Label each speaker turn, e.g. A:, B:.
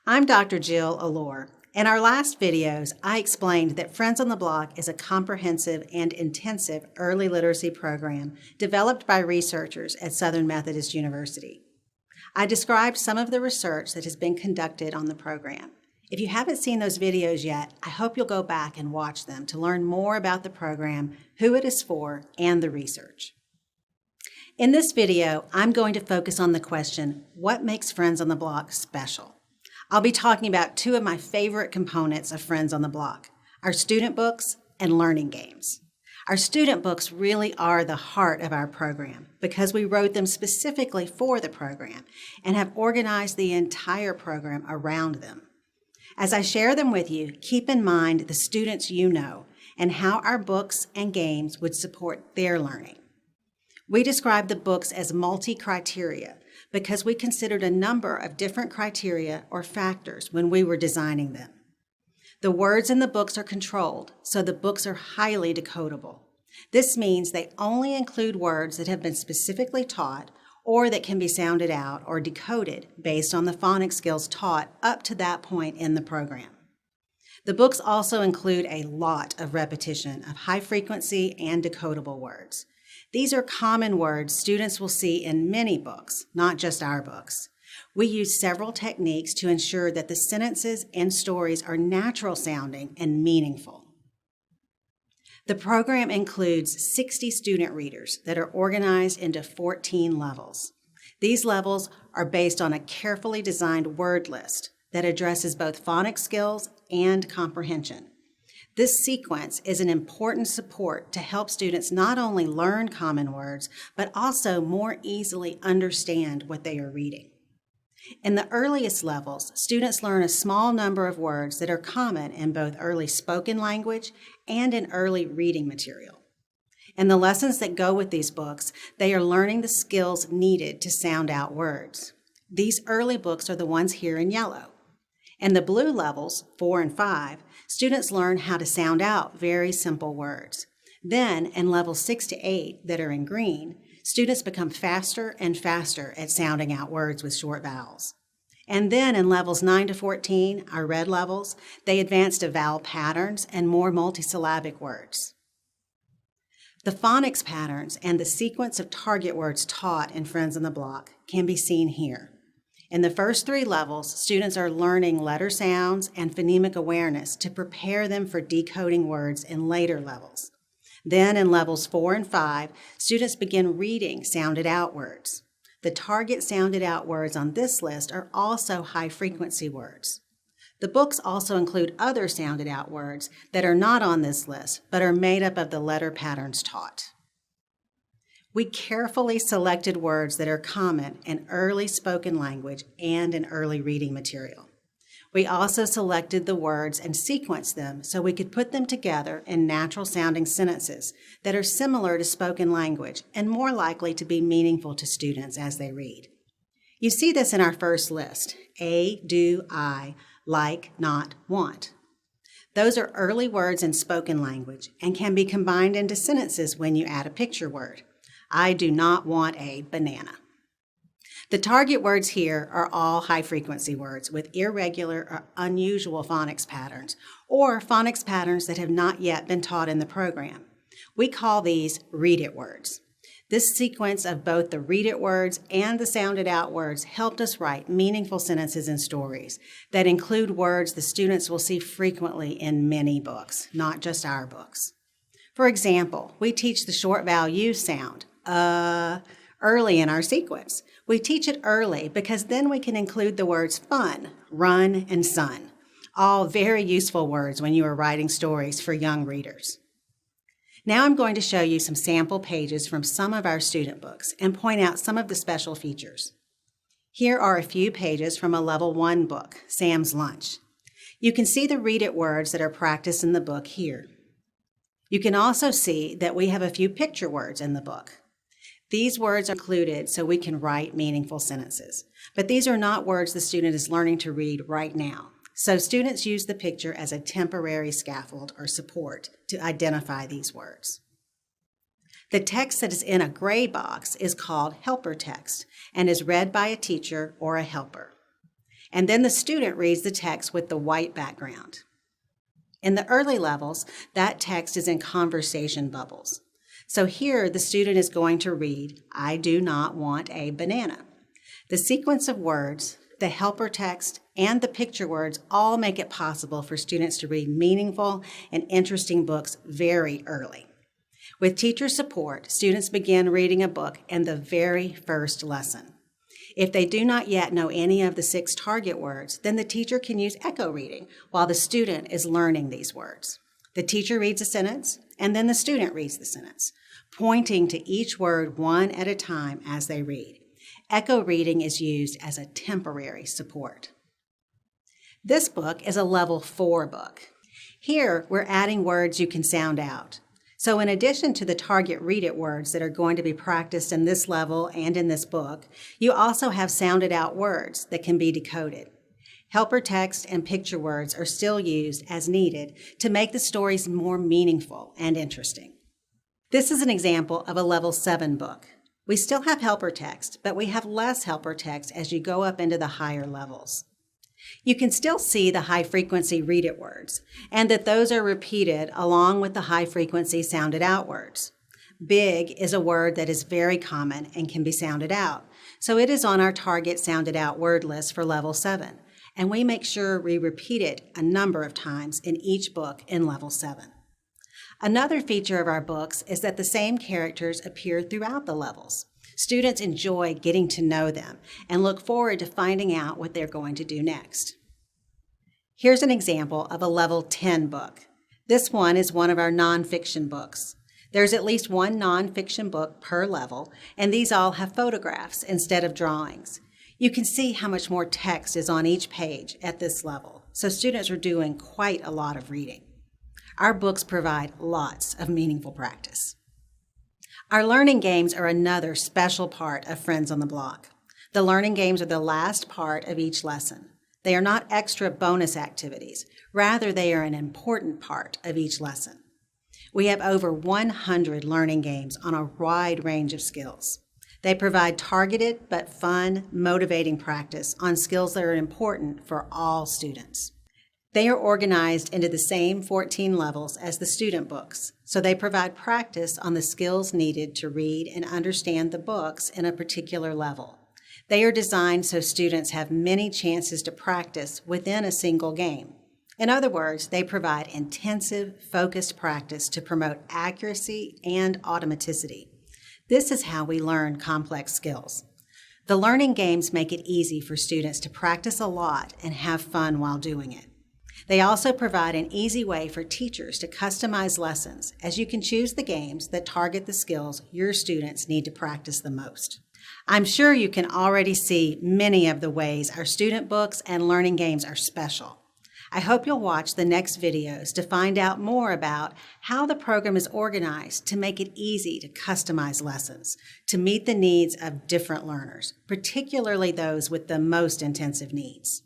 A: I'm Dr. Jill Allure. In our last videos, I explained that Friends on the Block is a comprehensive and intensive early literacy program developed by researchers at Southern Methodist University. I described some of the research that has been conducted on the program. If you haven't seen those videos yet, I hope you'll go back and watch them to learn more about the program, who it is for, and the research. In this video, I'm going to focus on the question, what makes Friends on the Block special? I'll be talking about two of my favorite components of Friends on the Block, our student books and learning games. Our student books really are the heart of our program because we wrote them specifically for the program and have organized the entire program around them. As I share them with you, keep in mind the students you know and how our books and games would support their learning. We describe the books as multi-criteria because we considered a number of different criteria or factors when we were designing them. The words in the books are controlled, so the books are highly decodable. This means they only include words that have been specifically taught or that can be sounded out or decoded based on the phonics skills taught up to that point in the program. The books also include a lot of repetition of high frequency and decodable words. These are common words students will see in many books, not just our books. We use several techniques to ensure that the sentences and stories are natural sounding and meaningful. The program includes 60 student readers that are organized into 14 levels. These levels are based on a carefully designed word list that addresses both phonics skills and comprehension. This sequence is an important support to help students not only learn common words, but also more easily understand what they are reading. In the earliest levels, students learn a small number of words that are common in both early spoken language and in early reading material. In the lessons that go with these books, they are learning the skills needed to sound out words. These early books are the ones here in yellow. In the blue levels, 4 and 5, students learn how to sound out very simple words. Then, in levels 6 to 8 that are in green, students become faster and faster at sounding out words with short vowels. And then in levels 9 to 14, our red levels, they advance to vowel patterns and more multisyllabic words. The phonics patterns and the sequence of target words taught in Friends on the Block can be seen here. In the first 3 levels, students are learning letter sounds and phonemic awareness to prepare them for decoding words in later levels. Then in levels 4 and 5, students begin reading sounded out words. The target sounded out words on this list are also high frequency words. The books also include other sounded out words that are not on this list, but are made up of the letter patterns taught. We carefully selected words that are common in early spoken language and in early reading material. We also selected the words and sequenced them so we could put them together in natural sounding sentences that are similar to spoken language and more likely to be meaningful to students as they read. You see this in our first list, a, do, I, like, not, want. Those are early words in spoken language and can be combined into sentences when you add a picture word. I do not want a banana. The target words here are all high-frequency words with irregular or unusual phonics patterns, or phonics patterns that have not yet been taught in the program. We call these read-it words. This sequence of both the read-it words and the sounded-out words helped us write meaningful sentences and stories that include words the students will see frequently in many books, not just our books. For example, we teach the short vowel U sound, early in our sequence. We teach it early because then we can include the words fun, run, and sun, all very useful words when you are writing stories for young readers. Now I'm going to show you some sample pages from some of our student books and point out some of the special features. Here are a few pages from a Level 1 book, Sam's Lunch. You can see the read-it words that are practiced in the book here. You can also see that we have a few picture words in the book. These words are included so we can write meaningful sentences, but these are not words the student is learning to read right now. So students use the picture as a temporary scaffold or support to identify these words. The text that is in a gray box is called helper text and is read by a teacher or a helper. And then the student reads the text with the white background. In the early levels, that text is in conversation bubbles. So here, the student is going to read, "I do not want a banana." The sequence of words, the helper text, and the picture words all make it possible for students to read meaningful and interesting books very early. With teacher support, students begin reading a book in the very first lesson. If they do not yet know any of the 6 target words, then the teacher can use echo reading while the student is learning these words. The teacher reads a sentence, and then the student reads the sentence, pointing to each word one at a time as they read. Echo reading is used as a temporary support. This book is a level 4 book. Here, we're adding words you can sound out. So in addition to the target read it words that are going to be practiced in this level and in this book, you also have sounded out words that can be decoded. Helper text and picture words are still used as needed to make the stories more meaningful and interesting. This is an example of a level 7 book. We still have helper text, but we have less helper text as you go up into the higher levels. You can still see the high-frequency read-it words, and that those are repeated along with the high-frequency sounded-out words. Big is a word that is very common and can be sounded out, so it is on our target sounded-out word list for level 7, and we make sure we repeat it a number of times in each book in level 7. Another feature of our books is that the same characters appear throughout the levels. Students enjoy getting to know them and look forward to finding out what they're going to do next. Here's an example of a level 10 book. This one is one of our nonfiction books. There's at least one nonfiction book per level, and these all have photographs instead of drawings. You can see how much more text is on each page at this level, so students are doing quite a lot of reading. Our books provide lots of meaningful practice. Our learning games are another special part of Friends on the Block. The learning games are the last part of each lesson. They are not extra bonus activities. Rather, they are an important part of each lesson. We have over 100 learning games on a wide range of skills. They provide targeted but fun, motivating practice on skills that are important for all students. They are organized into the same 14 levels as the student books, so they provide practice on the skills needed to read and understand the books in a particular level. They are designed so students have many chances to practice within a single game. In other words, they provide intensive, focused practice to promote accuracy and automaticity. This is how we learn complex skills. The learning games make it easy for students to practice a lot and have fun while doing it. They also provide an easy way for teachers to customize lessons, as you can choose the games that target the skills your students need to practice the most. I'm sure you can already see many of the ways our student books and learning games are special. I hope you'll watch the next videos to find out more about how the program is organized to make it easy to customize lessons, to meet the needs of different learners, particularly those with the most intensive needs.